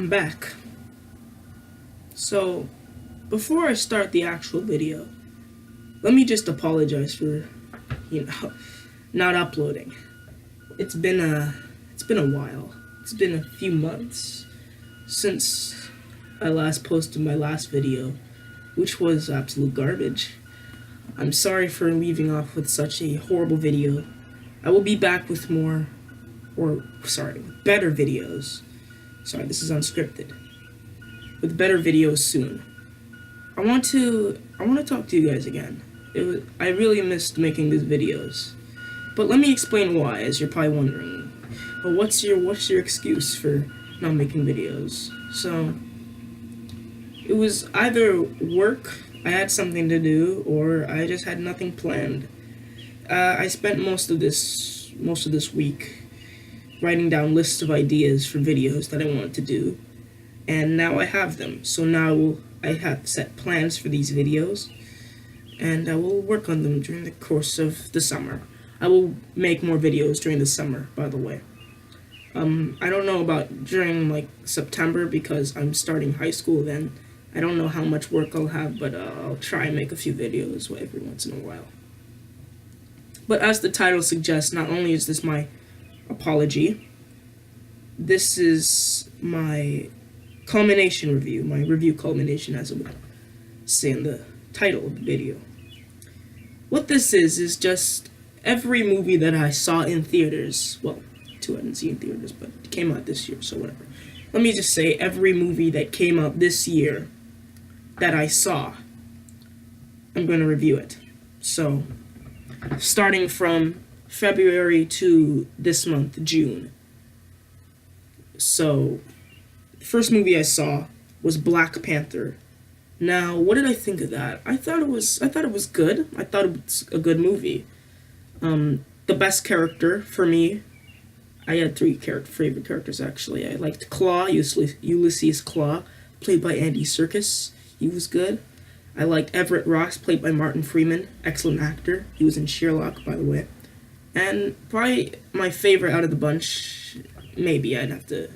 I'm back. So, before I start the actual video, let me just apologize for, not uploading. It's been a while. It's been a few months since I last posted my last video, which was absolute garbage. I'm sorry for leaving off with such a horrible video. I will be back with better videos. Sorry, this is unscripted. With better videos soon. I want to talk to you guys again. I really missed making these videos. But let me explain why, as you're probably wondering. Well, what's your excuse for not making videos? So, it was either work, I had something to do, or I just had nothing planned. I spent most of this week writing down lists of ideas for videos that I wanted to do, and now I have them. So now I have set plans for these videos, and I will work on them during the course of the summer. I will make more videos during the summer, by the way. I don't know about during September because I'm starting high school then. I don't know how much work I'll have, but I'll try and make a few videos every once in a while. But as the title suggests, not only is this my apology, this is my culmination review, my review culmination, as it would say in the title of the video. What this is just every movie that I saw in theaters. Well, two I didn't see in theaters, but it came out this year, so whatever. Let me just say every movie that came out this year that I saw, I'm going to review it. So, starting from February to this month, June. So, the first movie I saw was Black Panther. Now, what did I think of that? I thought it was good. I thought it was a good movie. The best character for me, I had three favorite characters actually. I liked Claw, Ulysses Claw, played by Andy Serkis. He was good. I liked Everett Ross, played by Martin Freeman. Excellent actor. He was in Sherlock, by the way. And probably my favorite out of the bunch, maybe I'd have to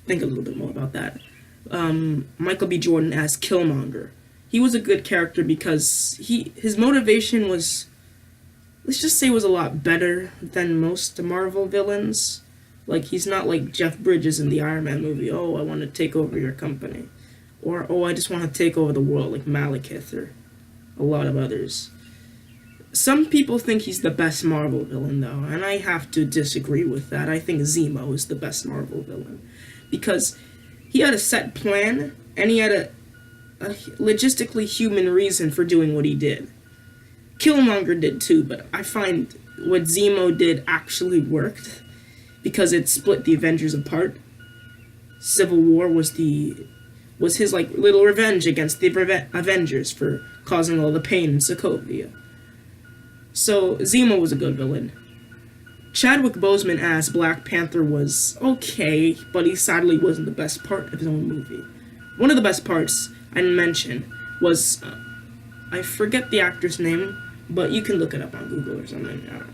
think a little bit more about that. Michael B. Jordan as Killmonger. He was a good character because his motivation was, let's just say, was a lot better than most Marvel villains. He's not like Jeff Bridges in the Iron Man movie. Oh, I want to take over your company. Or, oh, I just want to take over the world, like Malekith or a lot of others. Some people think he's the best Marvel villain, though, and I have to disagree with that. I think Zemo is the best Marvel villain. Because he had a set plan, and he had a logistically human reason for doing what he did. Killmonger did too, but I find what Zemo did actually worked, because it split the Avengers apart. Civil War was his little revenge against the Avengers for causing all the pain in Sokovia. So Zemo was a good villain. Chadwick Boseman as Black Panther was okay, but he sadly wasn't the best part of his own movie. One of the best parts I didn't mention was, I forget the actor's name, but you can look it up on Google or something. I don't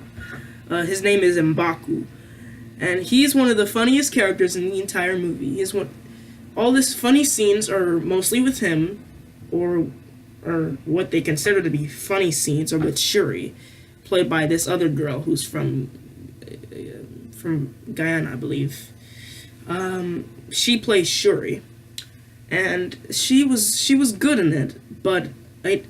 know. His name is M'Baku, and he's one of the funniest characters in the entire movie. All these funny scenes are mostly with him, or what they consider to be funny scenes, are with Shuri, played by this other girl who's from Guyana, I believe. She plays Shuri, and she was good in it, but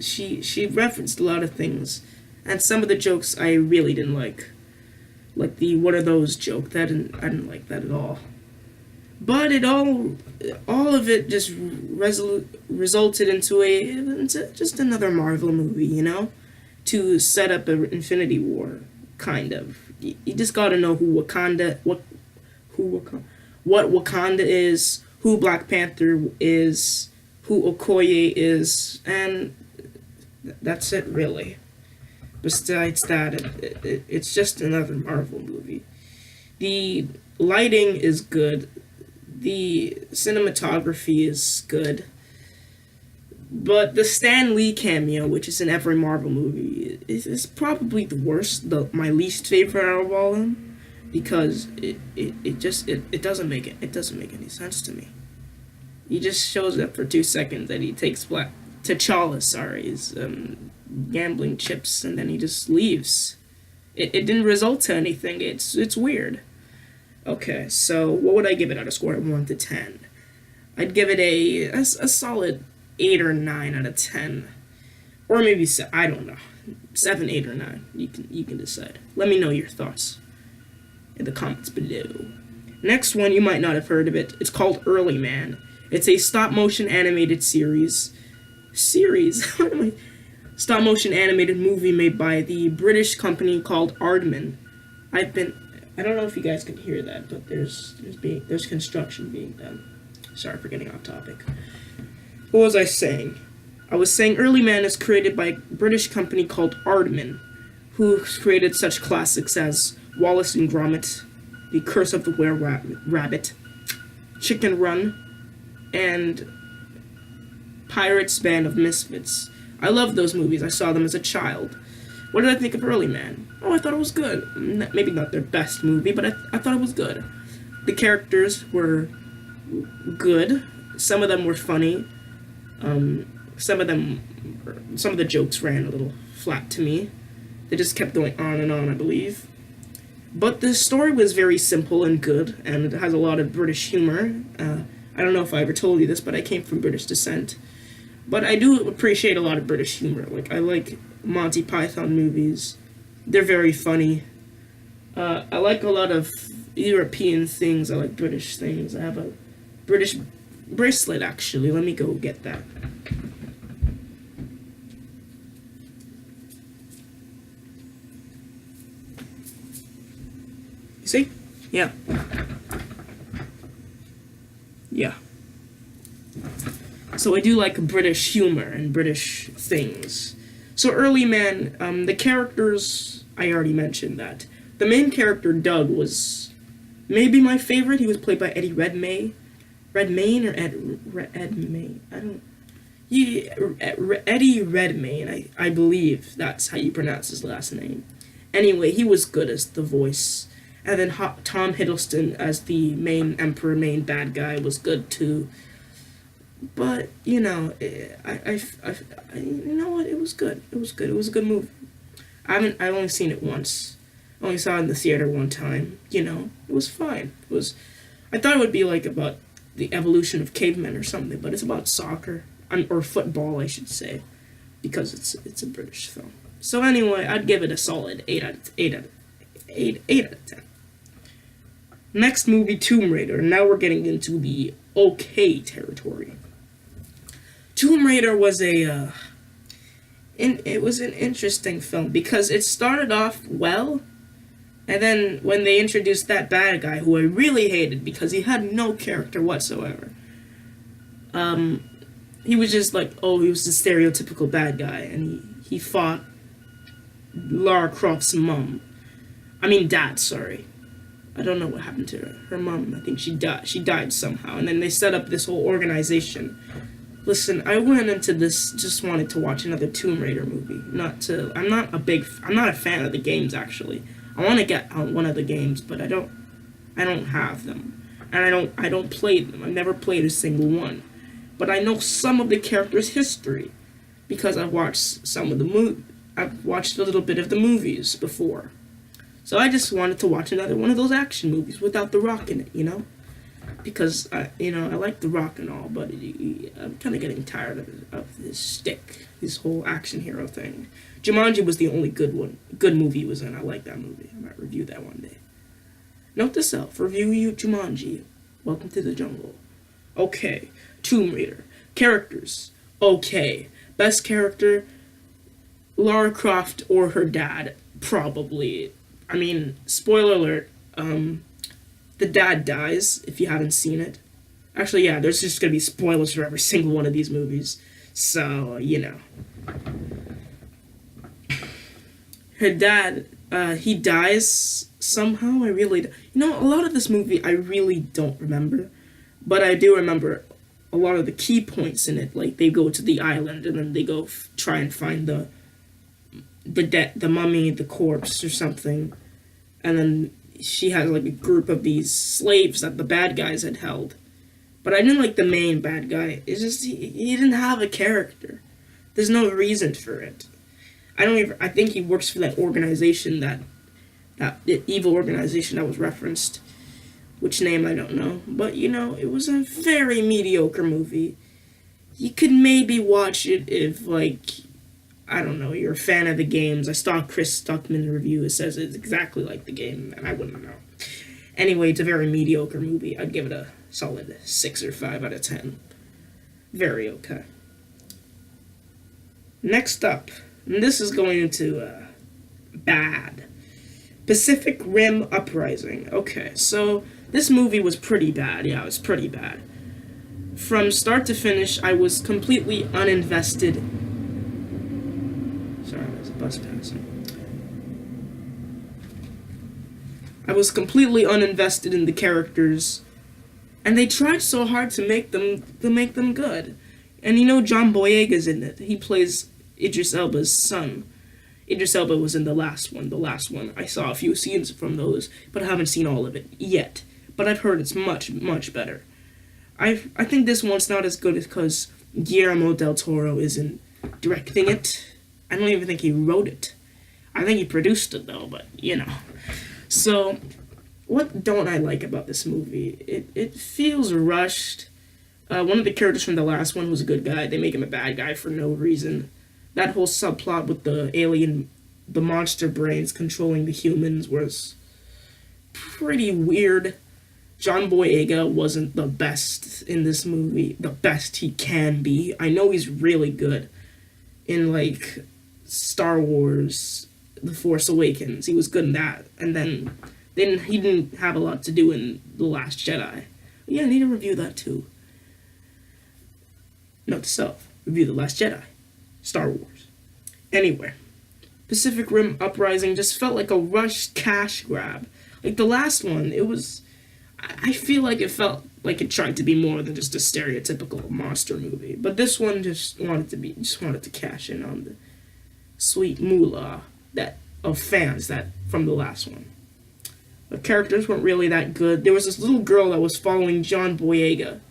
she referenced a lot of things, and some of the jokes I really didn't like the "what are those" joke. I didn't like that at all. But all of it just resulted into just another Marvel movie, to set up an Infinity War, kind of. You just gotta know what Wakanda is, who Black Panther is, who Okoye is, and that's it, really. Besides that, it's just another Marvel movie. The lighting is good. The cinematography is good. But the Stan Lee cameo, which is in every Marvel movie, is probably the worst, my least favorite out of all of them, because it doesn't make any sense to me. He just shows up for 2 seconds and he takes Black T'Challa, his gambling chips, and then he just leaves. It didn't result to anything. It's weird. Okay, so what would I give it out of score of 1 to 10? I'd give it a solid 8 or 9 out of 10. Or maybe, I don't know. 7, 8, or 9. You can decide. Let me know your thoughts in the comments below. Next one, you might not have heard of it. It's called Early Man. It's a stop-motion animated series. Stop-motion animated movie made by the British company called Aardman. I don't know if you guys can hear that, but there's construction being done. Sorry for getting off topic. What was I saying? I was saying Early Man is created by a British company called Aardman, who created such classics as Wallace and Gromit, The Curse of the Were-Rabbit, Chicken Run, and Pirates Band of Misfits. I loved those movies. I saw them as a child. What did I think of Early Man? Oh, I thought it was good. Maybe not their best movie, but I thought it was good. The characters were good. Some of them were funny. Some of the jokes ran a little flat to me. They just kept going on and on, I believe. But the story was very simple and good, and it has a lot of British humor. I don't know if I ever told you this, but I came from British descent. But I do appreciate a lot of British humor. Like, I like Monty Python movies. They're very funny. I like a lot of European things. I like British things. I have a British bracelet, actually. Let me go get that. You see? Yeah. Yeah. So I do like British humor and British things. So Early Man, the characters, I already mentioned that. The main character, Doug, was maybe my favorite. He was played by Eddie Redmayne. Redmayne or Edmayne? I don't... Eddie Redmayne, I believe that's how you pronounce his last name. Anyway, he was good as the voice. And then Tom Hiddleston as the main emperor, main bad guy, was good too. But, you know, you know what? It was good. It was good. It was a good movie. I've only seen it once. I only saw it in the theater one time. You know, it was fine. I thought it would be like about the evolution of cavemen or something, but it's about soccer or football, I should say, because it's a British film. So anyway, I'd give it a solid 8 out of 10. Next movie, Tomb Raider. Now we're getting into the okay territory. Tomb Raider was it was an interesting film because it started off well, and then when they introduced that bad guy who I really hated because he had no character whatsoever, he was just like, he was the stereotypical bad guy, and he fought Lara Croft's dad, sorry. I don't know what happened to her mom. I think she died somehow, and then they set up this whole organization. Listen, I went into this just wanted to watch another Tomb Raider movie. I'm not a fan of the games, actually. I want to get on one of the games, but I don't have them. And I don't play them. I've never played a single one. But I know some of the characters' history because I've watched I've watched a little bit of the movies before. So I just wanted to watch another one of those action movies without The Rock in it, you know? Because, I like The Rock and all, but I'm kind of getting tired of this shtick, this whole action hero thing. Jumanji was the only good movie he was in. I like that movie. I might review that one day. Note to self, review Jumanji. Welcome to the jungle. Okay, Tomb Raider. Characters. Okay. Best character, Lara Croft or her dad, probably. Spoiler alert, the dad dies, if you haven't seen it. Actually, yeah, there's just gonna be spoilers for every single one of these movies. So, you know. Her dad, he dies somehow, a lot of this movie I really don't remember. But I do remember a lot of the key points in it, like they go to the island and then they go try and find the mummy, the corpse or something, and then she has like a group of these slaves that the bad guys had held, But I didn't like the main bad guy. It's just he didn't have a character. There's no reason for it. I don't even. I think he works for that organization that evil organization that was referenced. Which name I don't know, but it was a very mediocre movie. You could maybe watch it if, like, I don't know, you're a fan of the games. I saw Chris Stuckman's review. It says it's exactly like the game, and I wouldn't know. Anyway, it's a very mediocre movie. I'd give it a solid 6 or 5 out of 10. Very okay. Next up, and this is going into bad. Pacific Rim Uprising. Okay, so this movie was pretty bad. Yeah, it was pretty bad. From start to finish, I was completely uninvested. Sorry, there's a bus passing. I was completely uninvested in the characters, and they tried so hard to make them good. And John Boyega's in it. He plays Idris Elba's son. Idris Elba was in the last one. I saw a few scenes from those, but I haven't seen all of it yet. But I've heard it's much, much better. I think this one's not as good because Guillermo del Toro isn't directing it. I don't even think he wrote it. I think he produced it, though, but. So, what don't I like about this movie? It feels rushed. One of the characters from the last one was a good guy. They make him a bad guy for no reason. That whole subplot with the monster brains controlling the humans was pretty weird. John Boyega wasn't the best in this movie. The best he can be. I know he's really good in, like, Star Wars, The Force Awakens. He was good in that. And then he didn't have a lot to do in The Last Jedi. Yeah, I need to review that too. Note to self, review The Last Jedi. Star Wars. Anyway, Pacific Rim Uprising just felt like a rushed cash grab. Like the last one, I feel like it felt like it tried to be more than just a stereotypical monster movie. But this one just wanted to cash in on the sweet moolah of fans from the last one. The characters weren't really that good. There was this little girl that was following John Boyega,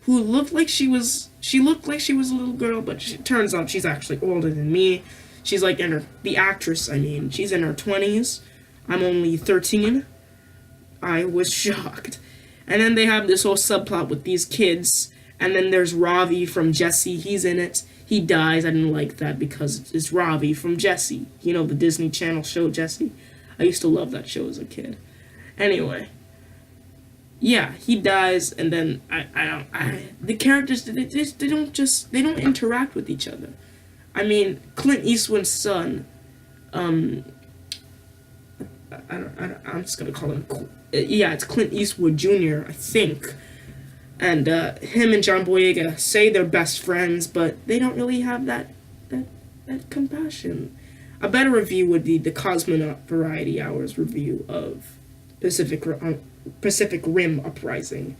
who looked like she was a little girl, but it turns out she's actually older than me. She's like the actress, she's in her 20s. I'm only 13. I was shocked. And then they have this whole subplot with these kids, and then there's Ravi from Jessie. He's in it. He dies. I didn't like that because it's Ravi from Jessie. The Disney Channel show Jessie. I used to love that show as a kid. Anyway. Yeah, he dies, and then the characters they don't interact with each other. Clint Eastwood's son, I'm just gonna call him. It's Clint Eastwood Jr. I think, and him and John Boyega say they're best friends, but they don't really have that compassion. A better review would be the Cosmonaut Variety Hours review of Pacific Rim Uprising.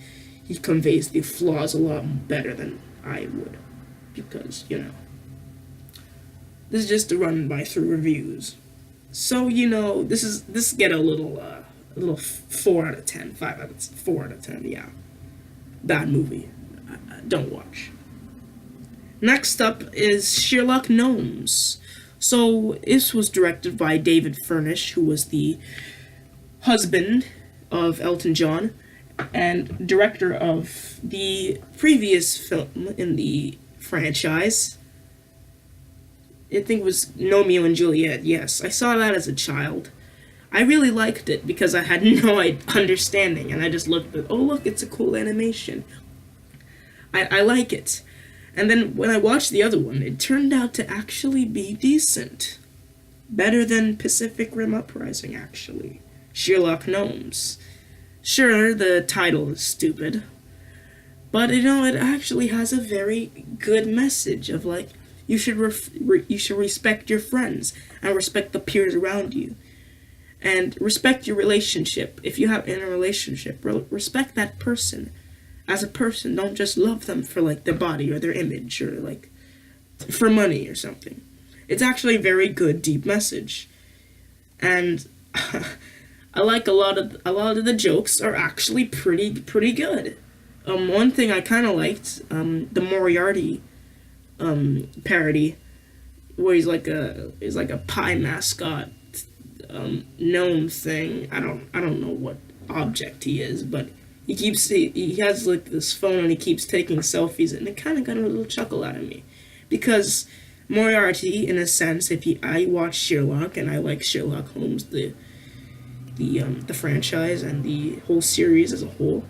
He conveys the flaws a lot better than I would, because this is just a run by through reviews. So this get a little 4 out of 10, 4 out of 10. Yeah, bad movie. Don't watch. Next up is Sherlock Gnomes. So this was directed by David Furnish, who was the husband of Elton John and director of the previous film in the franchise. I think it was Romeo and Juliet. Yes, I saw that as a child. I really liked it because I had no understanding, and I just looked at, oh look, it's a cool animation. I like it. And then when I watched the other one, it turned out to actually be decent. Better than Pacific Rim Uprising, actually. Sherlock Gnomes. Sure, the title is stupid, but it actually has a very good message of like you should respect your friends and respect the peers around you, and respect your relationship. If you have in a relationship, respect that person as a person. Don't just love them for like their body or their image or like for money or something. It's actually a very good, deep message, and I like a lot of the jokes are actually pretty good. One thing I kind of liked, the Moriarty parody, where he's like a pie mascot, gnome thing. I don't know what object he is, but he has like this phone and he keeps taking selfies, and it kind of got a little chuckle out of me, because Moriarty, in a sense, I watch Sherlock and I like Sherlock Holmes, the franchise and the whole series as a whole.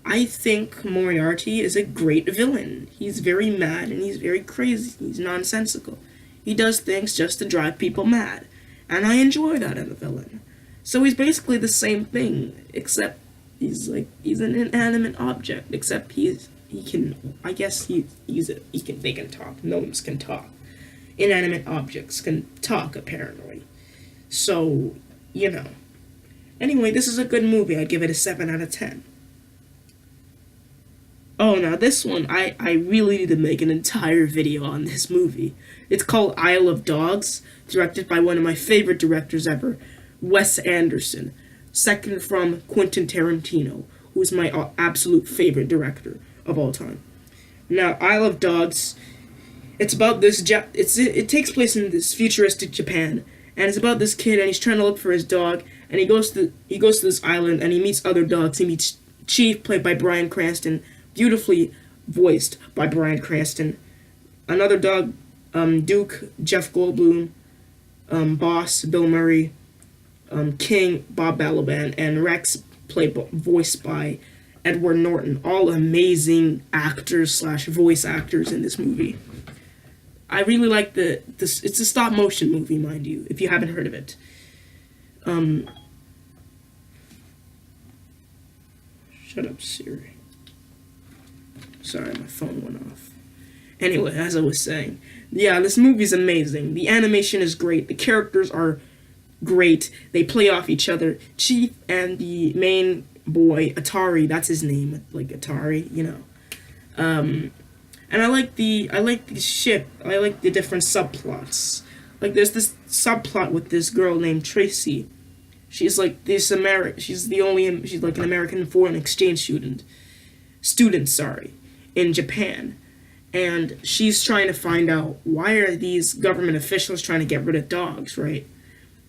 I think Moriarty is a great villain. He's very mad and he's very crazy. He's nonsensical. He does things just to drive people mad. And I enjoy that in a villain. So he's basically the same thing, except he's an inanimate object, except he can, I guess they can talk. Gnomes can talk. Inanimate objects can talk, apparently. So, you know. Anyway, this is a good movie. I'd give it a 7 out of 10. Oh, now this one, I really need to make an entire video on this movie. It's called Isle of Dogs, directed by one of my favorite directors ever, Wes Anderson, second from Quentin Tarantino, who's my absolute favorite director of all time. Now, Isle of Dogs, it's about this, it takes place in this futuristic Japan, and it's about this kid, and he's trying to look for his dog, and he goes to this island, and he meets other dogs. He meets Chief, played by Bryan Cranston, beautifully voiced by Bryan Cranston. Another dog, Duke, Jeff Goldblum, Boss, Bill Murray, King, Bob Balaban, and Rex, voiced by Edward Norton. All amazing actors slash voice actors in this movie. I really like this. It's a stop motion movie, mind you, if you haven't heard of it. Shut up, Siri. Sorry, my phone went off. Anyway, as I was saying, yeah, this movie's amazing. The animation is great. The characters are great. They play off each other. Chief and the main boy, Atari, that's his name, like Atari, you know. And I like the ship. I like the different subplots. Like there's this subplot with this girl named Tracy. She's like she's like an American foreign exchange student, in Japan. And she's trying to find out, why are these government officials trying to get rid of dogs, right?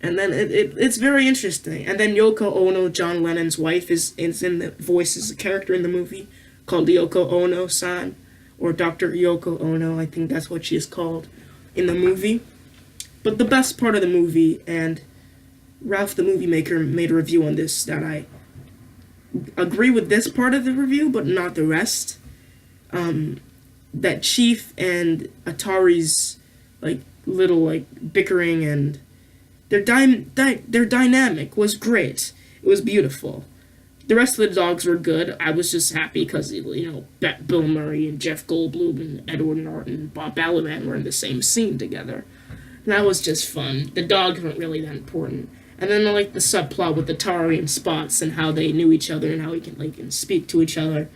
And then it's very interesting. And then Yoko Ono, John Lennon's wife, is in the voices a character in the movie called Yoko Ono-san, or Dr. Yoko Ono, I think that's what she is called in the movie. But the best part of the movie, and Ralph the Movie Maker made a review on this, that I agree with this part of the review, but not the rest. That Chief and Atari's little bickering and their dynamic was great. It was beautiful. The rest of the dogs were good. I was just happy because Bill Murray and Jeff Goldblum and Edward Norton and Bob Balaban were in the same scene together. And that was just fun. The dogs weren't really that important. And then I like the subplot with Atari and Spots and how they knew each other and how we can speak to each other.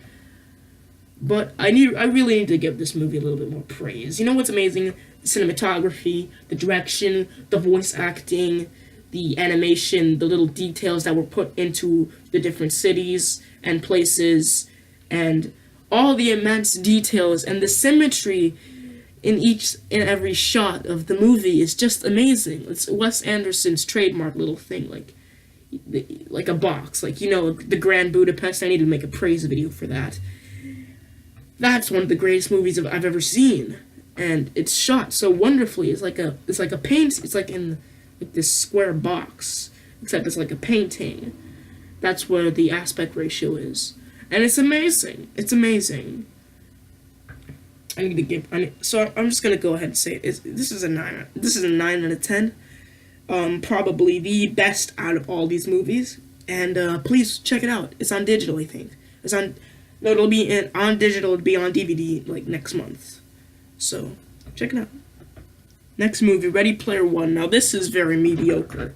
But I really need to give this movie a little bit more praise. You know what's amazing? The cinematography, the direction, the voice acting, the animation, the little details that were put into the different cities and places, and all the immense details and the symmetry in every shot of the movie is just amazing. It's Wes Anderson's trademark little thing, like a box, the Grand Budapest. I need to make a praise video for that. That's one of the greatest movies I've ever seen, and it's shot so wonderfully. It's like a paint. It's like in this square box, except it's like a painting. That's where the aspect ratio is, and it's amazing. It's amazing. I'm just gonna go ahead and say this is a 9. This is a 9 out of 10. Probably the best out of all these movies, and please check it out. It's on digital, I think. No, it'll be on digital. It'll be on DVD next month. So check it out. Next movie, Ready Player One. Now this is very mediocre.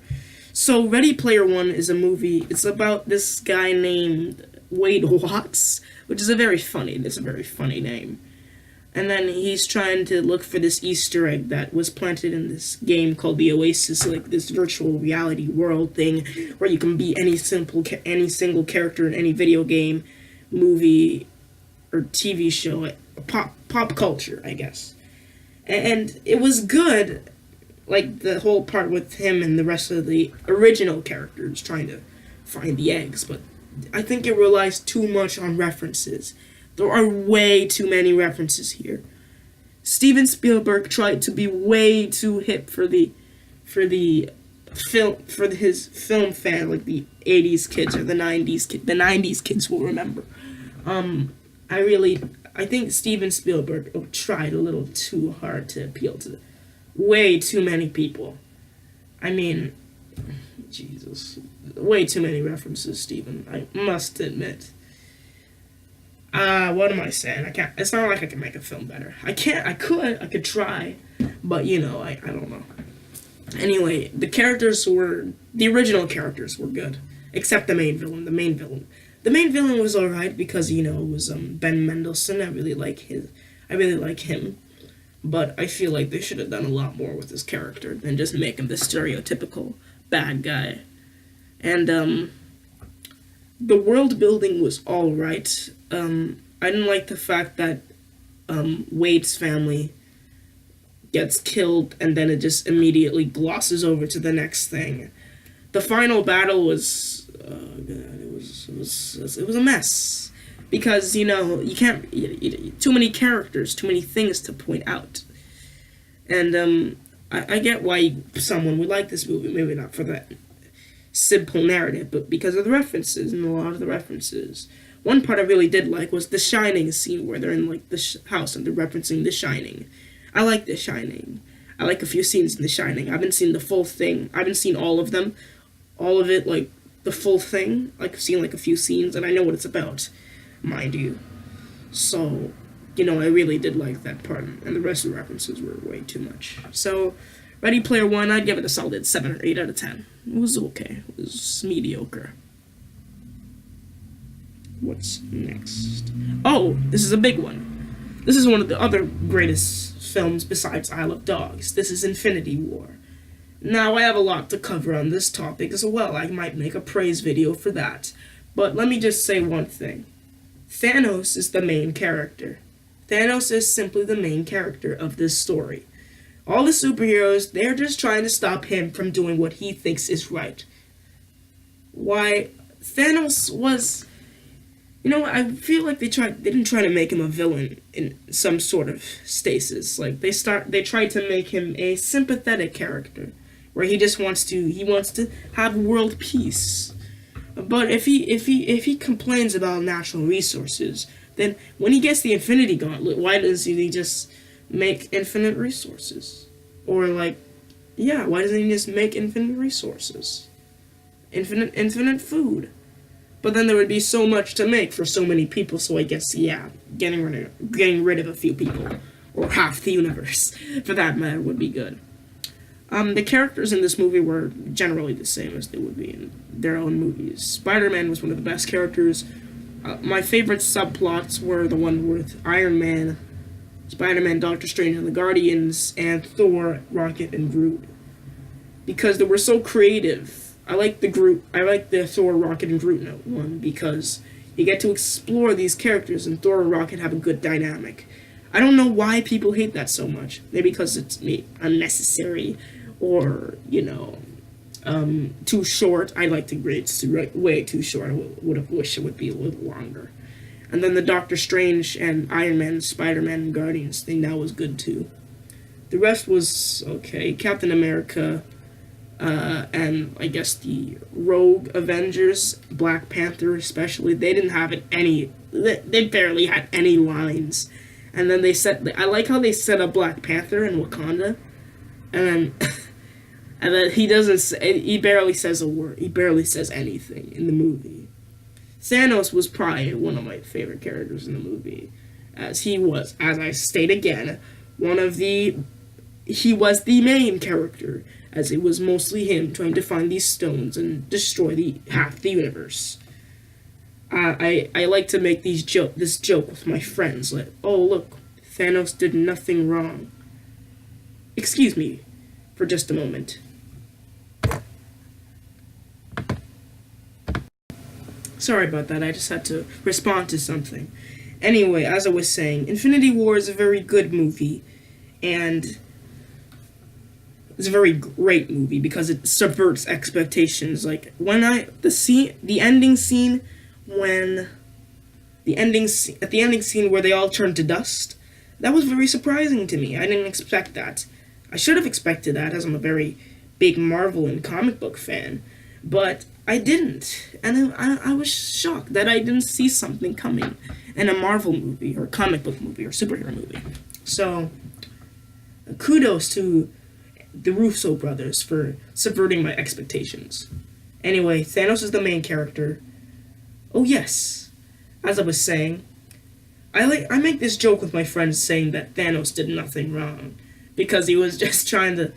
So Ready Player One is a movie. It's about this guy named Wade Watts, which is a very funny name. And then he's trying to look for this Easter egg that was planted in this game called the Oasis, this virtual reality world thing where you can be any single character in any video game movie or TV show, pop culture, I guess. And it was good, like the whole part with him and the rest of the original characters trying to find the eggs, but I think it relies too much on references. There are way too many references here. Steven Spielberg tried to be way too hip for the his film fan, like the 80s kids or the 90s kids. The 90s kids will remember. I think Steven Spielberg tried a little too hard to appeal to way too many people. I mean, Jesus, way too many references, Steven. I must admit. What am I saying? I can't. It's not like I can make a film better. I can't. I could try, but I don't know. Anyway, the original characters were good, except the main villain. The main villain was alright because it was Ben Mendelsohn. I really like him, but I feel like they should have done a lot more with his character than just make him the stereotypical bad guy. And the world building was alright. I didn't like the fact that Wade's family gets killed and then it just immediately glosses over to the next thing. The final battle was it was a mess because you can't too many characters, too many things to point out, and I get why someone would like this movie, maybe not for that simple narrative, but because of the references and a lot of the references. One part I really did like was the Shining scene where they're in like the house and they're referencing The Shining. I like The Shining. I like a few scenes in The Shining. I haven't seen the full thing. I haven't seen all of them. All of it, like, the full thing. Like, I've seen, like, a few scenes, and I know what it's about, mind you. So, I really did like that part, and the rest of the references were way too much. So, Ready Player One, I'd give it a solid 7 or 8 out of 10. It was okay. It was mediocre. What's next? Oh, this is a big one. This is one of the other greatest films besides Isle of Dogs. This is Infinity War. Now, I have a lot to cover on this topic as well. I might make a praise video for that. But let me just say one thing. Thanos is the main character. Thanos is simply the main character of this story. All the superheroes, they're just trying to stop him from doing what he thinks is right. Why, Thanos was... I feel like they didn't try to make him a villain in some sort of stasis. Like, they tried to make him a sympathetic character, where he just wants to have world peace. But if he complains about natural resources, then when he gets the Infinity Gauntlet, why doesn't he just make infinite resources? Or why doesn't he just make infinite resources? Infinite food. But then there would be so much to make for so many people, so I guess, getting rid of a few people, or half the universe, for that matter, would be good. The characters in this movie were generally the same as they would be in their own movies. Spider-Man was one of the best characters. My favorite subplots were the one with Iron Man, Spider-Man, Doctor Strange and the Guardians, and Thor, Rocket, and Groot. Because they were so creative. I like the Thor, Rocket, and Groot one because you get to explore these characters, and Thor and Rocket have a good dynamic. I don't know why people hate that so much. Maybe because it's unnecessary, or too short. I like the grades way too short. I would have wished it would be a little longer. And then the Doctor Strange and Iron Man, Spider-Man, and Guardians thing, that was good too. The rest was okay. Captain America. And I guess the Rogue Avengers, Black Panther especially, they didn't have they barely had any lines. And then I like how they set up Black Panther in Wakanda, and then he barely says a word, he barely says anything in the movie. Thanos was probably one of my favorite characters in the movie, as I state again, he was the main character, as it was mostly him trying to find these stones and destroy half the universe. I like to make this joke with my friends, like, oh look, Thanos did nothing wrong. Excuse me for just a moment. Sorry about that. I just had to respond to something. Anyway, as I was saying, Infinity War is a very good movie, and it's a very great movie because it subverts expectations. Like the ending scene when at the ending scene where they all turn to dust, that was very surprising to me. I didn't expect that. I should have expected that, as I'm a very big Marvel and comic book fan, but I didn't, and I was shocked that I didn't see something coming in a Marvel movie or comic book movie or superhero movie. So, kudos to the Russo brothers for subverting my expectations. Anyway, Thanos is the main character. Oh yes, as I was saying, I make this joke with my friends saying that Thanos did nothing wrong because he was just trying to,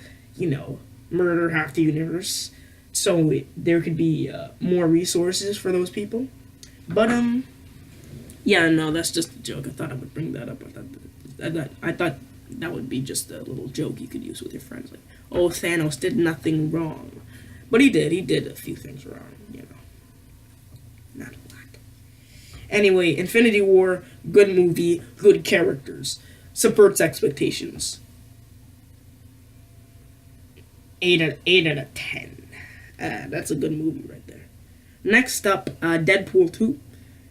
murder half the universe so there could be more resources for those people. But yeah, no, that's just a joke. I thought I would bring that up. I thought that would be just a little joke you could use with your friends, like, oh, Thanos did nothing wrong, but he did. He did a few things wrong, not a lot. Anyway, Infinity War, good movie, good characters, subverts expectations. 8 out of 10. That's a good movie right there. Next up, Deadpool 2.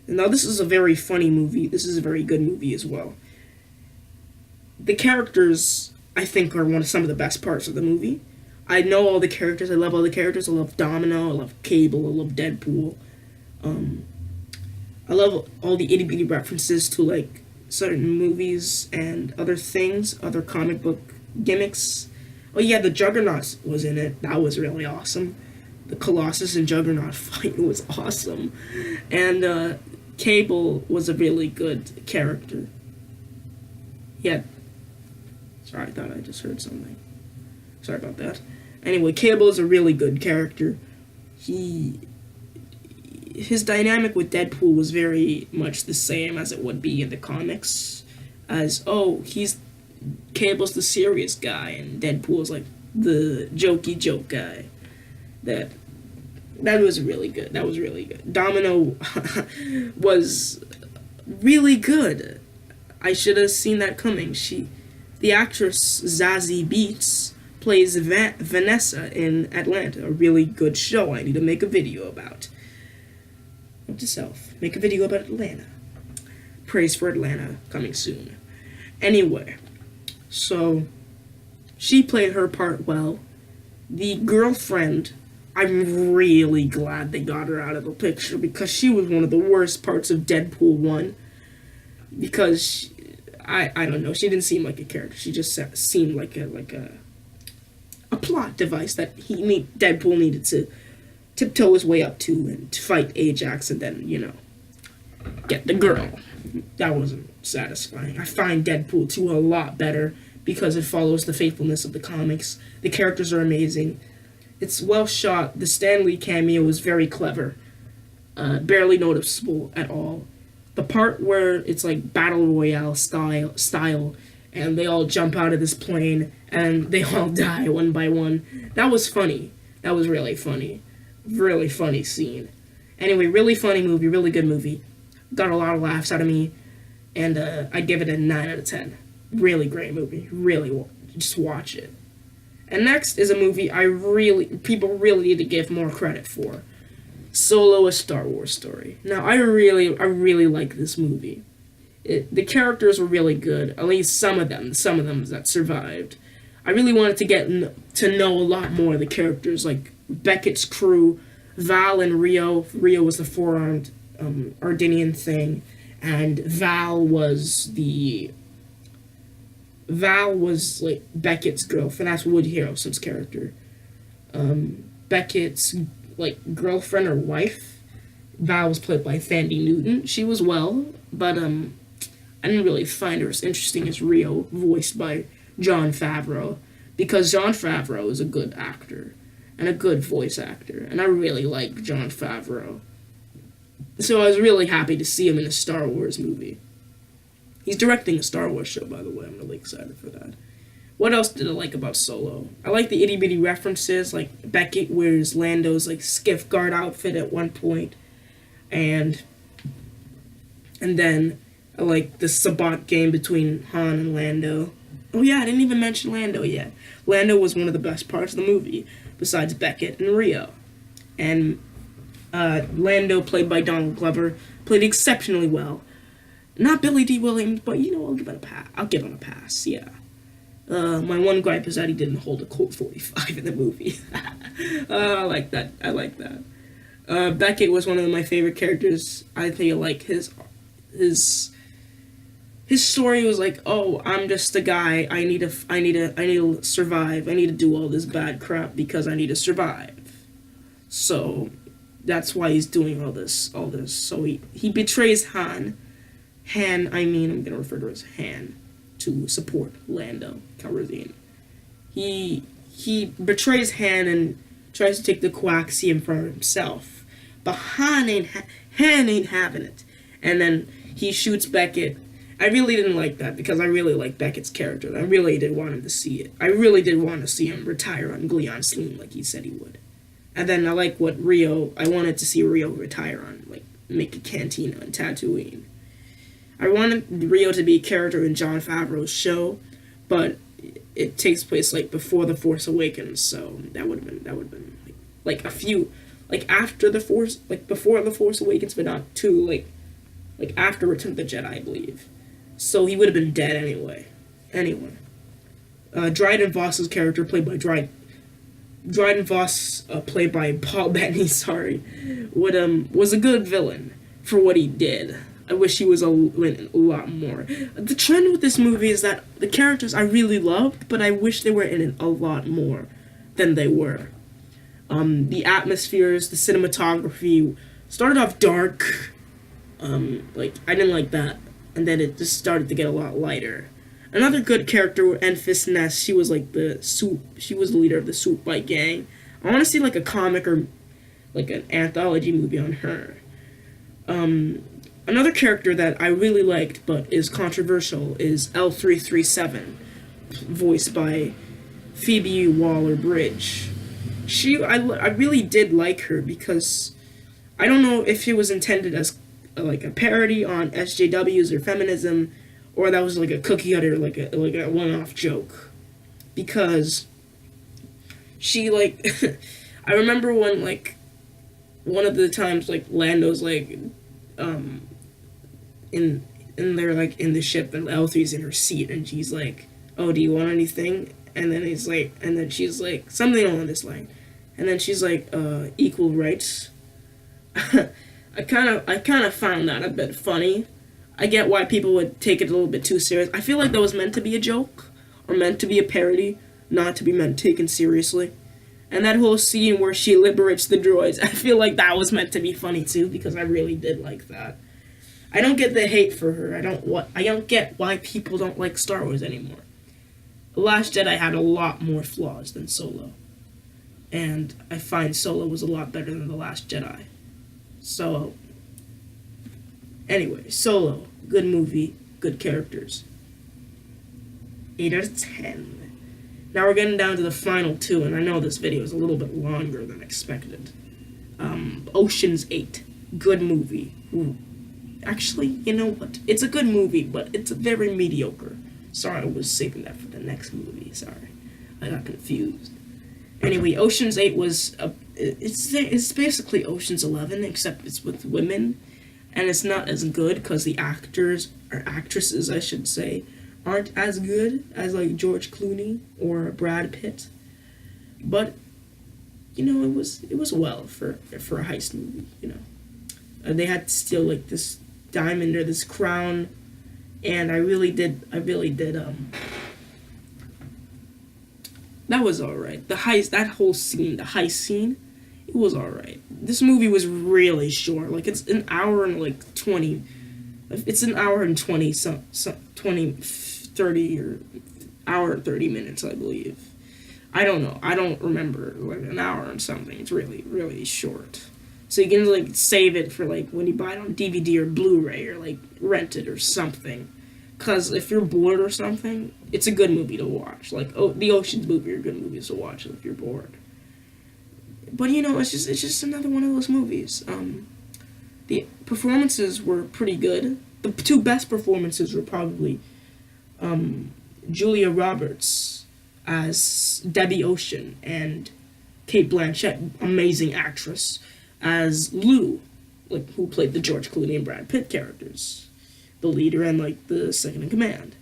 Now, this is a very funny movie. This is a very good movie as well. The characters, I think, are some of the best parts of the movie. I know all the characters. I love all the characters. I love Domino. I love Cable. I love Deadpool. I love all the itty-bitty references to, like, certain movies and other things, other comic book gimmicks. Oh yeah, the Juggernaut was in it. That was really awesome. The Colossus and Juggernaut fight was awesome. And Cable was a really good character. Yeah. Sorry, I thought I just heard something. Sorry about that. Anyway, Cable is a really good character. His dynamic with Deadpool was very much the same as it would be in the comics. As, Cable's the serious guy, and Deadpool's like the jokey joke guy. That was really good. That was really good. Domino was really good. I should have seen that coming. The actress Zazie Beetz plays Vanessa in Atlanta, a really good show I need to make a video about. Note to self, make a video about Atlanta. Praise for Atlanta, coming soon. Anyway, so she played her part well. The girlfriend, I'm really glad they got her out of the picture because she was one of the worst parts of Deadpool 1. Because I don't know, she didn't seem like a character. She just seemed like a plot device that Deadpool needed to tiptoe his way up to and to fight Ajax and then, get the girl. That wasn't satisfying. I find Deadpool 2 a lot better because it follows the faithfulness of the comics. The characters are amazing. It's well shot. The Stan Lee cameo is very clever. Barely noticeable at all. The part where it's like Battle Royale style and they all jump out of this plane and they all die one by one. That was funny. That was really funny. Really funny scene. Anyway, really funny movie, really good movie. Got a lot of laughs out of me, and I'd give it a 9 out of 10. Really great movie. Really, just watch it. And next is a movie people really need to give more credit for. Solo: A Star Wars Story. Now, I really like this movie. The characters were really good, at least some of them that survived. I really wanted to get to know a lot more of the characters, like Beckett's crew, Val and Rio. Rio was the four-armed Ardenian thing, and Val was like Beckett's girlfriend. That's Woody Harrelson's character. Beckett's like girlfriend or wife. Val was played by Thandie Newton. She was well, but I didn't really find her as interesting as Rio, voiced by Jon Favreau, because Jon Favreau is a good actor and a good voice actor, and I really like Jon Favreau. So I was really happy to see him in a Star Wars movie. He's directing a Star Wars show, by the way. I'm really excited for that. What else did I like about Solo? I like the itty-bitty references, like Beckett wears Lando's like skiff guard outfit at one point. and then like the Sabbat game between Han and Lando. Oh yeah, I didn't even mention Lando yet. Lando was one of the best parts of the movie, besides Beckett and Rio. And Lando, played by Donald Glover, played exceptionally well. Not Billy D. Williams, but I'll give it a pass. I'll give him a pass. Yeah. My one gripe is that he didn't hold a Colt 45 in the movie. I like that. Beckett was one of my favorite characters. I think like his story was like, oh, I'm just a guy. I need to survive. I need to do all this bad crap because I need to survive. So that's why he's doing all this. So he betrays Han. I'm gonna refer to her as Han, to support Lando Calrissian. He betrays Han and tries to take the coaxium for himself, but Han ain't having it. And then he shoots Beckett. I really didn't like that because I really like Beckett's character. I really did want him to see it. I really did want to see him retire on Gleon Sloom like he said he would. And then I wanted to see Rio retire on, like, make a cantina on Tatooine. I wanted Rio to be a character in Jon Favreau's show, but it takes place like before The Force Awakens, so that would have been like a few, like after the Force, like before The Force Awakens, but not too like after Return of the Jedi, I believe. So he would have been dead anyway. Dryden Voss's character, played by Dryden Voss, played by Paul Bettany, was a good villain for what he did. I wish he was in a lot more. The trend with this movie is that the characters I really loved, but I wish they were in it a lot more than they were. The atmospheres, the cinematography started off dark. I didn't like that, and then it just started to get a lot lighter. Another good character was Enfys Nest. She was she was the leader of the Soup Bite gang. I want to see like a comic or like an anthology movie on her. Another character that I really liked but is controversial is L337, voiced by Phoebe Waller-Bridge. I really did like her because I don't know if it was intended as like a parody on SJWs or feminism, or that was like a cookie cutter, like a one-off joke. Because she I remember when one of the times Lando's in they're in the ship and L3's in her seat and she's like, oh, do you want anything? And then she's like something along this line, and then she's like, equal rights. I kind of found that a bit funny. I get why people would take it a little bit too serious. I feel like that was meant to be a joke or meant to be a parody, not to be taken seriously. And that whole scene where she liberates the droids, I feel like that was meant to be funny too, because I really did like that. I don't get the hate for her. I don't get why people don't like Star Wars anymore. The Last Jedi had a lot more flaws than Solo. And I find Solo was a lot better than The Last Jedi. So, anyway, Solo, good movie, good characters. 8 out of 10. Now we're getting down to the final two, and I know this video is a little bit longer than expected. Ocean's 8, good movie. Ooh. Actually, you know what? It's a good movie, but it's very mediocre. Sorry, I was saving that for the next movie. Sorry, I got confused. Anyway, Ocean's 8 was it's basically Ocean's 11, except it's with women, and it's not as good because the actors or actresses, I should say, aren't as good as George Clooney or Brad Pitt. But it was well for a heist movie. They had to steal this diamond or this crown, and I really did that was alright. The heist scene, it was alright. This movie was really short. It's an hour and 20. It's an hour and 20 30 or hour and 30 minutes, I believe. I don't know. I don't remember an hour and something. It's really, really short. So you can save it for when you buy it on DVD or Blu-ray or rent it or something. Cause if you're bored or something, it's a good movie to watch. The Ocean's movie are good movies to watch if you're bored. But it's just another one of those movies. The performances were pretty good. The two best performances were probably Julia Roberts as Debbie Ocean and Kate Blanchett, amazing actress, as Lou, like who played the George Clooney and Brad Pitt characters, the leader and like the second in command.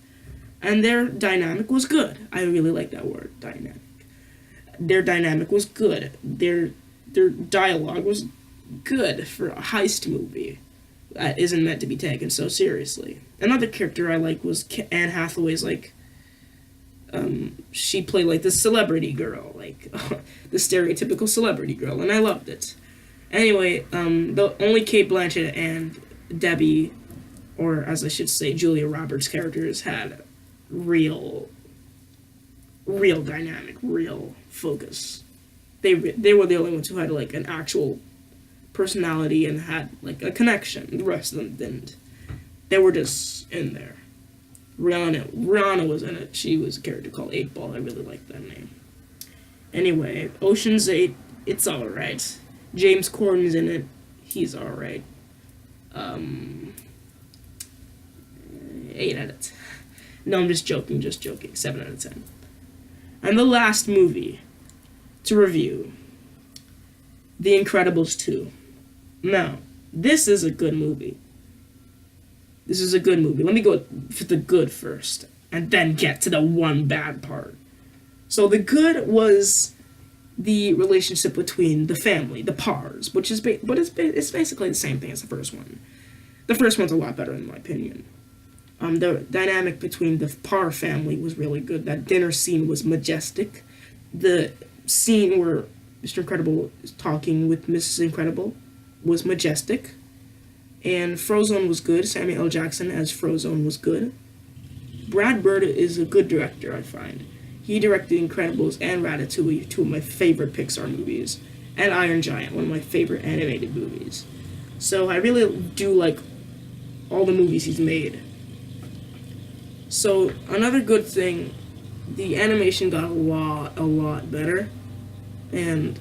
And their dynamic was good. I really like that word, dynamic. Their dynamic was good. Their dialogue was good for a heist movie that isn't meant to be taken so seriously. Another character I like was Anne Hathaway's, like, she played like the celebrity girl, like the stereotypical celebrity girl, and I loved it. Anyway, the only Kate Blanchett and Debbie, or as I should say, Julia Roberts characters had real dynamic, real focus. They were the only ones who had like an actual personality and had like a connection. The rest of them didn't. They were just in there. Rihanna was in it. She was a character called 8-Ball. I really like that name. Anyway, Ocean's 8, it's alright. James Corden's in it. He's alright. 8 out of 10. No, I'm just joking. 7 out of 10. And the last movie to review, The Incredibles 2. Now, this is a good movie. Let me go for the good first, and then get to the one bad part. So the good was the relationship between the family, the Parrs, which is it's basically the same thing as the first one. The first one's a lot better in my opinion. The dynamic between the Parr family was really good. That dinner scene was majestic. The scene where Mr. Incredible is talking with Mrs. Incredible was majestic. And Frozone was good. Samuel L. Jackson as Frozone was good. Brad Bird is a good director, I find. He directed Incredibles and Ratatouille, two of my favorite Pixar movies, and Iron Giant, one of my favorite animated movies. So I really do like all the movies he's made. So another good thing, the animation got a lot better, and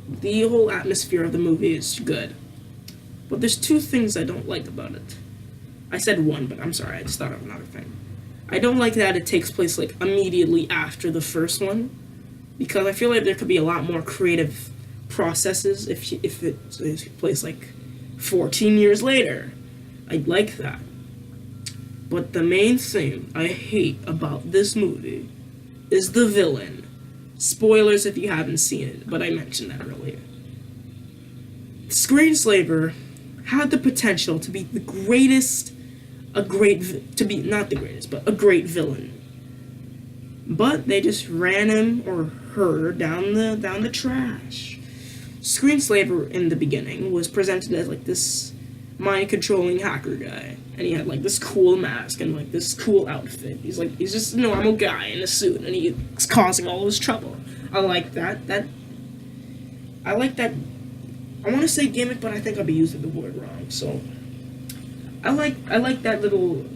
the whole atmosphere of the movie is good. But there's two things I don't like about it. I said one, but I'm sorry, I just thought of another thing. I don't like that it takes place like immediately after the first one, because I feel like there could be a lot more creative processes if it takes place like 14 years later. I'd like that. But the main thing I hate about this movie is the villain. Spoilers if you haven't seen it, but I mentioned that earlier. Screenslaver had the potential to be a great villain. But they just ran him or her down the trash. Screenslaver in the beginning was presented as like this mind-controlling hacker guy, and he had like this cool mask and like this cool outfit. He's just a normal guy in a suit, and he's causing all this trouble. I like that. I like that. I want to say gimmick, but I think I'll be using the word wrong. So I like that little.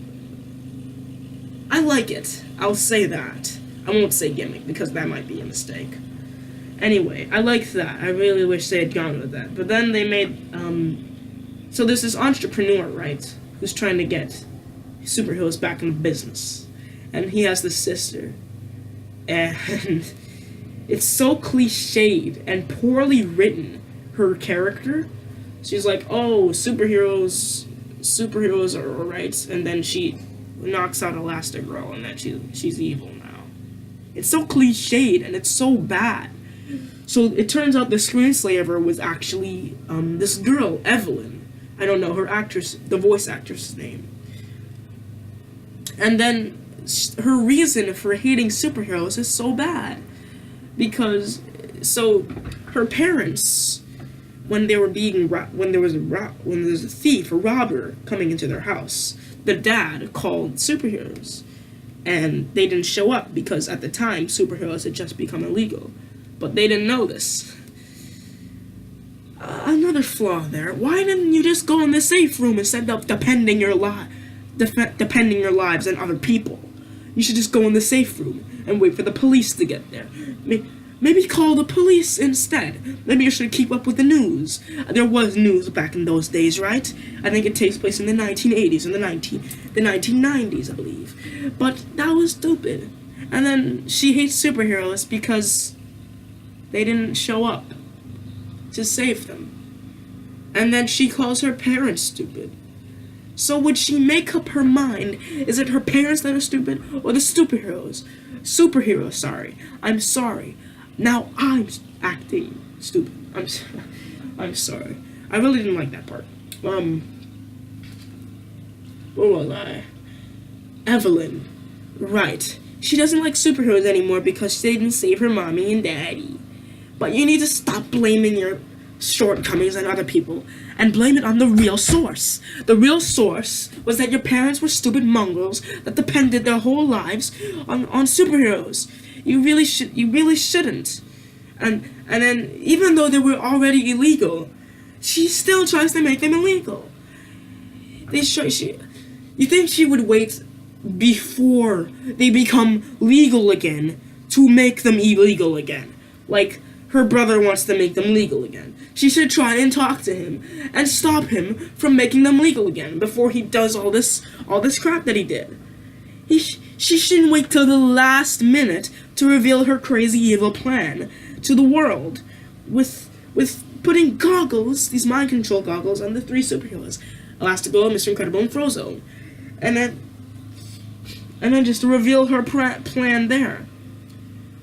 I like it. I'll say that. I won't say gimmick because that might be a mistake. Anyway, I like that. I really wish they had gone with that. But then they made so there's this entrepreneur, right, who's trying to get superheroes back in business, and he has this sister, and it's so cliched and poorly written. Her character, she's like, oh, superheroes are alright, and then she knocks out Elastigirl, and then she's evil now. It's so cliched, and it's so bad. So it turns out the Screenslaver was actually this girl, Evelyn. I don't know the voice actress's name. And then her reason for hating superheroes is so bad, because her parents, when there was a thief, a robber coming into their house, the dad called superheroes, and they didn't show up because at the time superheroes had just become illegal, but they didn't know this. Another flaw there. Why didn't you just go in the safe room instead of depending your lives on other people? You should just go in the safe room and wait for the police to get there. Maybe call the police instead. Maybe you should keep up with the news. There was news back in those days, right? I think it takes place in the 1980s and the 1990s, I believe. But that was stupid. And then she hates superheroes because they didn't show up to save them. And then she calls her parents stupid. So would she make up her mind? Is it her parents that are stupid or the superheroes? Superheroes, sorry. I'm sorry. Now I'm acting stupid. I'm sorry. I really didn't like that part. Where was I? Evelyn. Right. She doesn't like superheroes anymore because they didn't save her mommy and daddy. But you need to stop blaming your shortcomings on other people and blame it on the real source. The real source was that your parents were stupid mongrels that depended their whole lives on superheroes. You really shouldn't. And then even though they were already illegal, she still tries to make them illegal. You think she would wait before they become legal again to make them illegal again? Like her brother wants to make them legal again. She should try and talk to him and stop him from making them legal again before he does all this crap that he did. She shouldn't wait till the last minute to reveal her crazy evil plan to the world with putting goggles, these mind control goggles, on the three superheroes, Elastigirl, Mr. Incredible, and Frozone, and then just to reveal her plan there.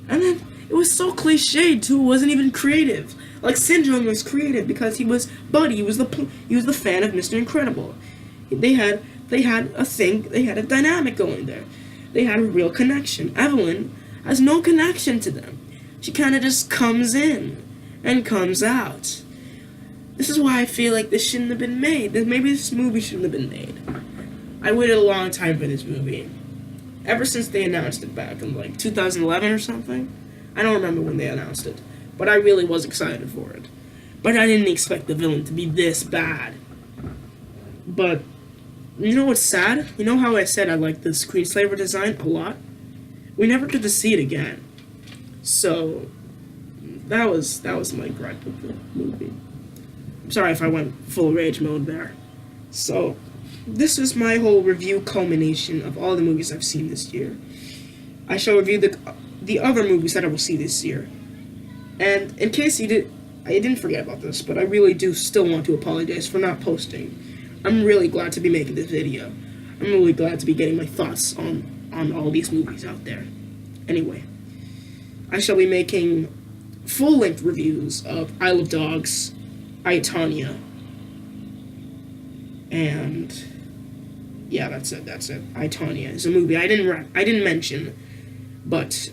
And then it was so cliched too. It wasn't even creative. Like Syndrome was creative because he was Buddy. He was the fan of Mr. Incredible. They had a thing. They had a dynamic going there. They had a real connection. Evelyn has no connection to them. She kind of just comes in and comes out. This is why I feel like this shouldn't have been made. Maybe this movie shouldn't have been made. I waited a long time for this movie. Ever since they announced it back in like 2011 or something. I don't remember when they announced it. But I really was excited for it. But I didn't expect the villain to be this bad. But you know what's sad? You know how I said I like the screenslaver design a lot? We never get to see it again. So that was my gripe with the movie. I'm sorry if I went full rage mode there. So this is my whole review culmination of all the movies I've seen this year. I shall review the other movies that I will see this year. And in case I didn't forget about this, but I really do still want to apologize for not posting. I'm really glad to be making this video. I'm really glad to be getting my thoughts on all these movies out there. Anyway, I shall be making full-length reviews of Isle of Dogs, I, Tonya, and yeah, that's it. I, Tonya is a movie I didn't mention, but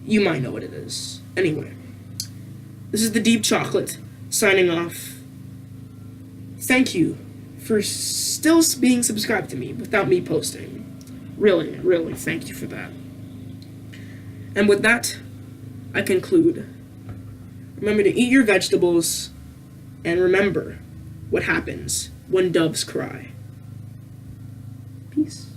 you might know what it is. Anyway, this is the Deep Chocolate signing off. Thank you for still being subscribed to me without me posting. Really, really, thank you for that. And with that, I conclude. Remember to eat your vegetables, and remember what happens when doves cry. Peace.